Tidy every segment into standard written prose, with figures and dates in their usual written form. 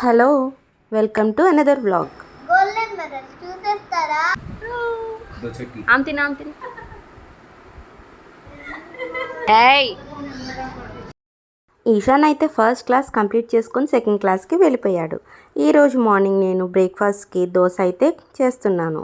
Hello, welcome to another vlog. Golden medal చూసేస్తారా? ఆమ్తిని ఆమ్తిని ఏయ్. ఈశాన్ అయితే ఫస్ట్ క్లాస్ కంప్లీట్ చేసుకొని సెకండ్ క్లాస్కి వెళ్ళిపోయాడు. ఈరోజు మార్నింగ్ నేను బ్రేక్ఫాస్ట్కి దోశ అయితే చేస్తున్నాను.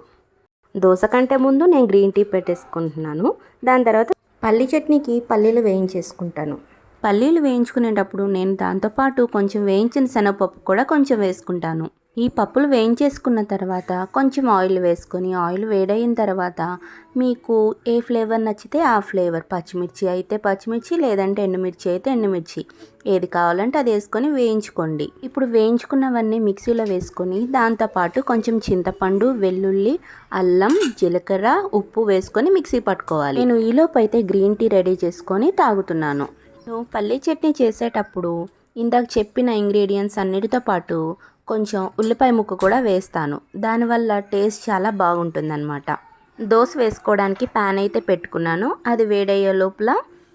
దోశ కంటే ముందు నేను గ్రీన్ టీ పెట్టేసుకుంటున్నాను. దాని తర్వాత పల్లీ చట్నీకి పల్లీలు వేయించేసుకుంటాను. పల్లీలు వేయించుకునేటప్పుడు నేను దాంతోపాటు కొంచెం వేయించిన శనగపప్పు కూడా కొంచెం వేసుకుంటాను. ఈ పప్పులు వేయించేసుకున్న తర్వాత కొంచెం ఆయిల్ వేసుకొని, ఆయిల్ వేడైన తర్వాత మీకు ఏ ఫ్లేవర్ నచ్చితే ఆ ఫ్లేవర్, పచ్చిమిర్చి అయితే పచ్చిమిర్చి, లేదంటే ఎండుమిర్చి అయితే ఎండుమిర్చి, ఏది కావాలంటే అది వేసుకొని వేయించుకోండి. ఇప్పుడు వేయించుకున్నవన్నీ మిక్సీలో వేసుకొని దాంతోపాటు కొంచెం చింతపండు, వెల్లుల్లి, అల్లం, జీలకర్ర, ఉప్పు వేసుకొని మిక్సీ పట్టుకోవాలి. నేను ఈలోపు అయితే గ్రీన్ టీ రెడీ చేసుకొని తాగుతున్నాను. నేను పల్లీ చట్నీ చేసేటప్పుడు ఇందాక చెప్పిన ఇంగ్రీడియంట్స్ అన్నిటితో పాటు కొంచెం ఉల్లిపాయ ముక్క కూడా వేస్తాను. దానివల్ల టేస్ట్ చాలా బాగుంటుందన్నమాట. దోశ వేసుకోవడానికి ప్యాన్ అయితే పెట్టుకున్నాను. అది వేడయ్యే లోపల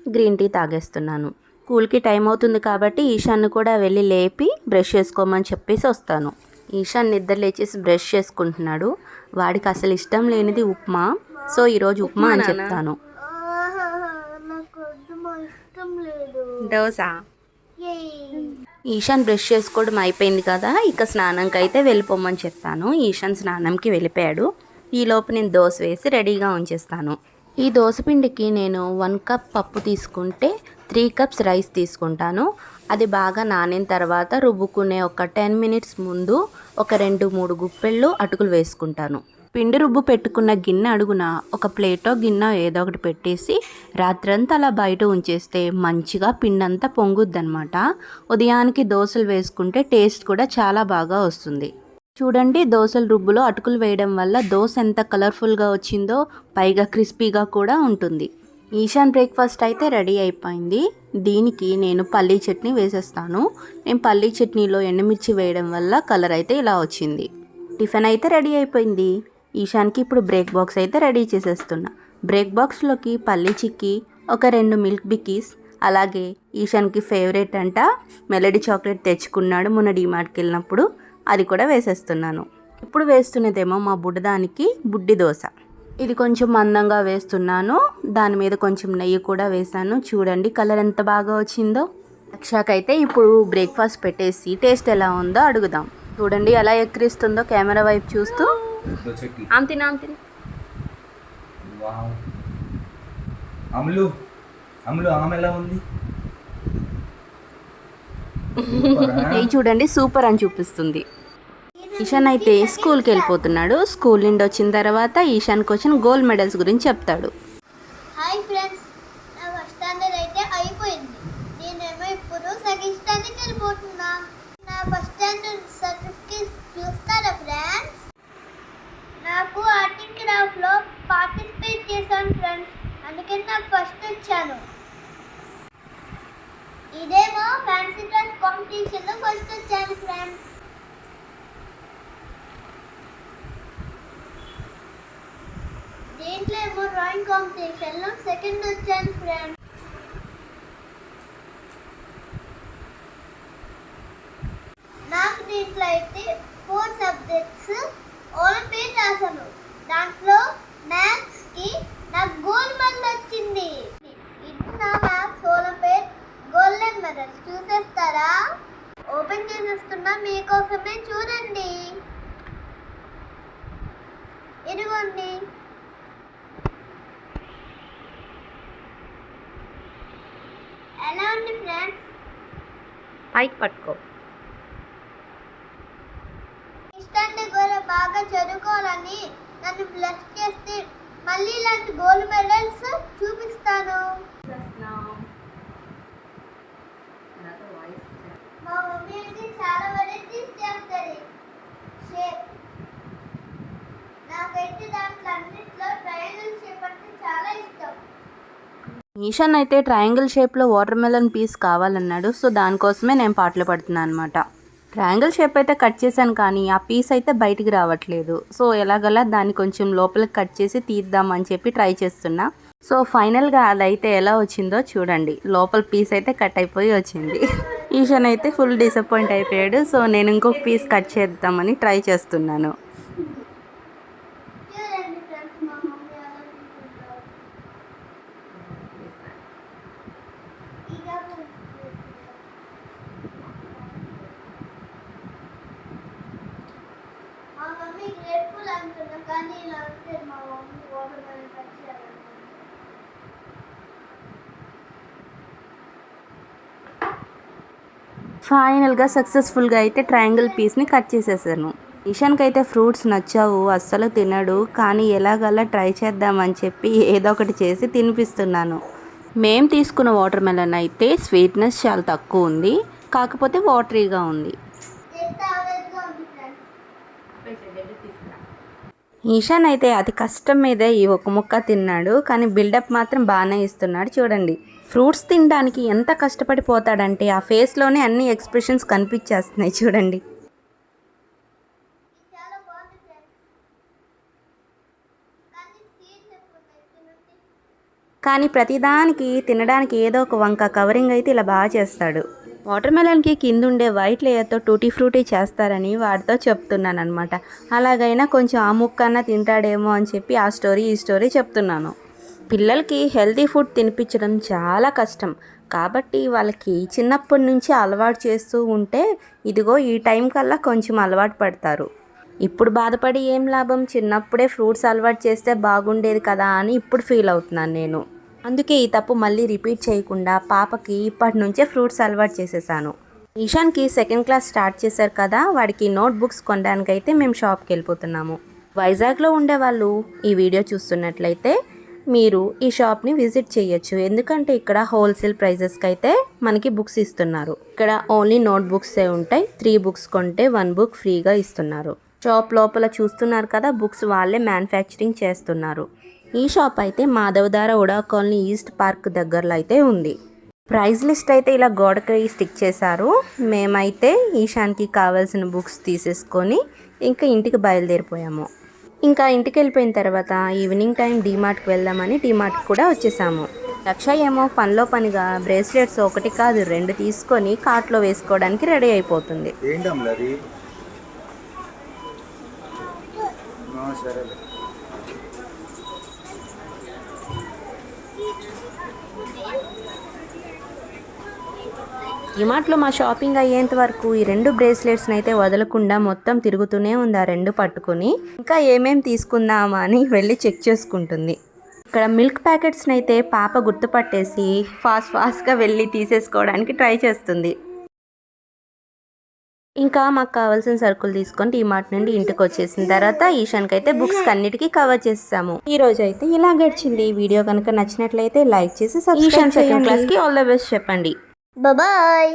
గ్రీన్ టీ తాగేస్తున్నాను. స్కూల్కి టైం అవుతుంది కాబట్టి ఈశాన్ను కూడా వెళ్ళి లేపి బ్రష్ చేసుకోమని చెప్పేసి వస్తాను. ఈశాన్ నిద్ర లేచేసి బ్రష్ చేసుకుంటున్నాడు. వాడికి అసలు ఇష్టం లేనిది ఉప్మా. సో ఈరోజు ఉప్మా అని చెప్తాను. దోశ. ఈశాన్ బ్రష్ చేసుకోవడం అయిపోయింది కదా, ఇక స్నానంకి అయితే వెళ్ళిపోమని చెప్తాను. ఈశాన్ స్నానంకి వెళ్ళిపోయాడు. ఈలోపు నేను దోశ వేసి రెడీగా ఉంచేస్తాను. ఈ దోశ పిండికి నేను 1 కప్ పప్పు తీసుకుంటే 3 కప్స్ రైస్ తీసుకుంటాను. అది బాగా నానిన తర్వాత రుబ్బుకునే ఒక 10 మినిట్స్ ముందు ఒక 2-3 గుప్పెళ్ళు అటుకులు వేసుకుంటాను. పిండి రుబ్బు పెట్టుకున్న గిన్నె అడుగున ఒక ప్లేటో గిన్నె ఏదో ఒకటి పెట్టేసి రాత్రంతా అలా బయట ఉంచేస్తే మంచిగా పిండి అంతా పొంగుద్దనమాట. ఉదయానికి దోశలు వేసుకుంటే టేస్ట్ కూడా చాలా బాగా వస్తుంది. చూడండి, దోశల రుబ్బులో అటుకులు వేయడం వల్ల దోశ ఎంత కలర్ఫుల్గా వచ్చిందో, పైగా క్రిస్పీగా కూడా ఉంటుంది. ఈశాన్ బ్రేక్ఫాస్ట్ అయితే రెడీ అయిపోయింది. దీనికి నేను పల్లీ చట్నీ వేసేస్తాను. నేను పల్లీ చట్నీలో ఎండుమిర్చి వేయడం వల్ల కలర్ అయితే ఇలా వచ్చింది. టిఫిన్ అయితే రెడీ అయిపోయింది. ఈశాన్కి ఇప్పుడు బ్రేక్ బాక్స్ అయితే రెడీ చేసేస్తున్నా. బ్రేక్ బాక్స్లోకి పల్లీ చిక్కీ, ఒక 2 మిల్క్ బిక్కీస్, అలాగే ఈశాన్కి ఫేవరెట్ అంట మెలడీ చాక్లెట్ తెచ్చుకున్నాడు మొన్న డీమార్ట్కి వెళ్ళినప్పుడు, అది కూడా వేసేస్తున్నాను. ఇప్పుడు వేస్తున్నదేమో మా బుడ్డదానికి బుడ్డి దోశ. ఇది కొంచెం మందంగా వేస్తున్నాను. దాని మీద కొంచెం నెయ్యి కూడా వేసాను. చూడండి కలర్ ఎంత బాగా వచ్చిందో. అక్షాకైతే ఇప్పుడు బ్రేక్ఫాస్ట్ పెట్టేసి టేస్ట్ ఎలా ఉందో అడుగుదాం. చూడండి ఎలా ఎక్కిరిస్తుందో కెమెరా వైపు చూస్తూ. ఆమ్తిని ఆమ్తిని అమలు అమలు ఆమె ఎలా ఉంది? చూడండి సూపర్ అని చూపిస్తుంది. ఈశాన్ అయితే స్కూల్కి వెళ్ళిపోతున్నాడు. స్కూల్ నుండి వచ్చిన తర్వాత ఈశాన్కి వచ్చిన గోల్డ్ మెడల్స్ గురించి చెప్తాడు. హాయ్ ఫ్రెండ్స్, నా ఫస్ట్ స్టాండర్డ్ అయితే అయిపోయింది. నేనేమో ఇప్పుడు సెకండ్ స్టాండర్డ్కి వెళ్ళిపోతున్నా. నా ఫస్ట్ స్టాండర్డ్ సర్టిఫికేట్ చూస్తారా ఫ్రెండ్స్? నాకు ఆర్ట్ అండ్ క్రాఫ్ట్లో పార్టిసిపేట్ చేశాను ఫ్రెండ్స్, అందుకని నాకు ఫస్ట్ వచ్చాను. ఇదేమో ఫ్యాన్సీ డ్రెస్ కాంపిటీషన్లో ఫస్ట్ వచ్చాను ఫ్రెండ్స్. దీంట్లో ఏమో డ్రాయింగ్ కాంపిటీషన్లో సెకండ్ వచ్చాను ఫ్రెండ్స్. నాకు దీంట్లో అయితే 4 సబ్జెక్ట్స్ ఒలింపియాడ్ రాశాను. దాంట్లో మ్యాథ్స్కి నాకు గోల్డ్ మెడల్ వచ్చింది. ఇది నా మ్యాథ్స్ ఒలింపియాడ్ గోల్డెన్ మెడల్ చూసేస్తారా? ఓపెన్ చేసేస్తున్నా మీకోసమే, చూడండి. ఇదిగోండి. ఎలా ఉంది ఫ్రెండ్స్? పైకి పట్టుకో. ఇష్టాన్ని కూడా బాగా చదువుకోవాలని నన్ను బ్లెస్ చేస్తే మళ్ళీ ఇలాంటి గోల్డ్ మెడల్స్ చూపిస్తాను. మా మమ్మీ అయితే చాలా వెరైటీస్ చేస్తుంది షేప్. నాకైతే దాంట్లో అన్నిట్లో ట్రయాంగిల్ షేప్ అంటే చాలా ఇష్టం. ఈశాన్ అయితే ట్రయాంగిల్ షేప్లో వాటర్ మెలన్ పీస్ కావాలన్నాడు. సో దానికోసమే నేను పాటలు పడుతున్నాను అనమాట. ట్రయాంగిల్ షేప్ అయితే కట్ చేశాను, కానీ ఆ పీస్ అయితే బయటికి రావట్లేదు. సో ఎలాగలా దాన్ని కొంచెం లోపలికి కట్ చేసి తీద్దామని చెప్పి ట్రై చేస్తున్నా. సో ఫైనల్గా అదైతే ఎలా వచ్చిందో చూడండి. లోపల పీస్ అయితే కట్ అయిపోయి వచ్చింది. ఈశాన్ అయితే ఫుల్ డిసప్పాయింట్ అయిపోయాడు. సో నేను ఇంకొక పీస్ కట్ చేద్దామని ట్రై చేస్తున్నాను. చూడండి ఫ్రెండ్స్, మా మమ్మీ ఎలా తీసుకుంటారు. మా మమ్మీ గ్రేట్ఫుల్ అంటున్నా, కానీ ఇలా అంటే మా మమ్మీ వాటర్ మెలన్ కట్ చేయాలి. ఫైనల్గా సక్సెస్ఫుల్గా అయితే ట్రయాంగిల్ పీస్ని కట్ చేసేసాను. ఈశాన్కి అయితే ఫ్రూట్స్ నచ్చావు, అస్సలు తినడు. కానీ ఎలాగలా ట్రై చేద్దామని చెప్పి ఏదో ఒకటి చేసి తినిపిస్తున్నాను. మేము తీసుకున్న వాటర్ మెలన్ అయితే స్వీట్నెస్ చాలా తక్కువ ఉంది, కాకపోతే వాటరీగా ఉంది. ఎంత ఆవేశంగా ఉంది ఫ్రెండ్స్. ఈశాన్ అయితే అతి కష్టం మీదే ఈ ఒక ముక్క తిన్నాడు, కానీ బిల్డప్ మాత్రం బాగానే ఇస్తున్నాడు. చూడండి, ఫ్రూట్స్ తినడానికి ఎంత కష్టపడిపోతాడంటే ఆ ఫేస్లోనే అన్ని ఎక్స్ప్రెషన్స్ కనిపించేస్తున్నాయి. చూడండి. ఇది చాలా బాగుంది ఫ్రెండ్స్, కానీ సీడ్స్ ఎక్కువ ఉన్నాయి, తినండి. కానీ ప్రతిదానికి తినడానికి ఏదో ఒక వంక కవరింగ్ అయితే ఇలా బాగా చేస్తాడు. వాటర్ మెలన్కి కింద ఉండే వైట్ లేయర్తో టూటీ ఫ్రూటీ చేస్తారని వాడితో చెప్తున్నాను అనమాట. అలాగైనా కొంచెం ఆ ముక్కన్నా తింటాడేమో అని చెప్పి ఆ స్టోరీ ఈ స్టోరీ చెప్తున్నాను. పిల్లలకి హెల్తీ ఫుడ్ తినిపించడం చాలా కష్టం, కాబట్టి వాళ్ళకి చిన్నప్పటి నుంచి అలవాటు చేస్తూ ఉంటే ఇదిగో ఈ టైం కల్లా కొంచెం అలవాటు పడతారు. ఇప్పుడు బాధపడి ఏం లాభం, చిన్నప్పుడే ఫ్రూట్స్ అలవాటు చేస్తే బాగుండేది కదా అని ఇప్పుడు ఫీల్ అవుతున్నాను నేను. అందుకే ఈ తప్పు మళ్ళీ రిపీట్ చేయకుండా పాపకి ఇప్పటి నుంచే ఫ్రూట్స్ అలవాటు చేసేసాను. ఈశాన్కి సెకండ్ క్లాస్ స్టార్ట్ చేశారు కదా, వాడికి నోట్ బుక్స్ కొనడానికైతే మేము షాప్కి వెళ్ళిపోతున్నాము. వైజాగ్లో ఉండేవాళ్ళు ఈ వీడియో చూస్తున్నట్లయితే మీరు ఈ షాప్ని విజిట్ చేయొచ్చు. ఎందుకంటే ఇక్కడ హోల్సేల్ ప్రైజెస్కి అయితే మనకి బుక్స్ ఇస్తున్నారు. ఇక్కడ ఓన్లీ నోట్ బుక్సే ఉంటాయి. 3 బుక్స్ కొంటే 1 బుక్ ఫ్రీగా ఇస్తున్నారు. షాప్ లోపల చూస్తున్నారు కదా, బుక్స్ వాళ్ళే మ్యానుఫ్యాక్చరింగ్ చేస్తున్నారు. ఈ షాప్ అయితే మాధవధార ఉడా కాలనీ ఈస్ట్ పార్క్ దగ్గరలో అయితే ఉంది. ప్రైస్ లిస్ట్ అయితే ఇలా గోడకి స్టిక్ చేశారు. మేమైతే ఈశాన్కి కావాల్సిన బుక్స్ తీసేసుకొని ఇంకా ఇంటికి బయలుదేరిపోయాము. ఇంకా ఇంటికి వెళ్ళిపోయిన తర్వాత ఈవినింగ్ టైం డీమార్ట్కి వెళ్దామని డీమార్ట్కి కూడా వచ్చేసాము. లక్ష ఏమో పనిలో పనిగా బ్రేస్లెట్స్ 1 కాదు 2 తీసుకొని కార్ట్లో వేసుకోవడానికి రెడీ అయిపోతుంది. డిమార్ట్లో మా షాపింగ్ అయ్యేంత వరకు ఈ 2 బ్రేస్లెట్స్ని అయితే వదలకుండా మొత్తం తిరుగుతూనే ఉంది. ఆ 2 పట్టుకుని ఇంకా ఏమేమి తీసుకుందామా అని వెళ్ళి చెక్ చేసుకుంటుంది. ఇక్కడ మిల్క్ ప్యాకెట్స్ని అయితే పాప గుర్తుపట్టేసి ఫాస్ట్గా వెళ్ళి తీసేసుకోవడానికి ట్రై చేస్తుంది. ఇంకా మాకు కావాల్సిన సరుకులు తీసుకొని డిమార్ట్ నుండి ఇంటికి వచ్చేసిన తర్వాత ఈశాన్కి అయితే బుక్స్ అన్నిటికీ కవర్ చేసాము. ఈ రోజు అయితే ఇలా గడిచింది. వీడియో కనుక నచ్చినట్లయితే లైక్ చేసి సబ్స్క్రైబ్ చేయండి. క్లాస్కి ఆల్ ద బెస్ట్ చెప్పండి. బాయ్.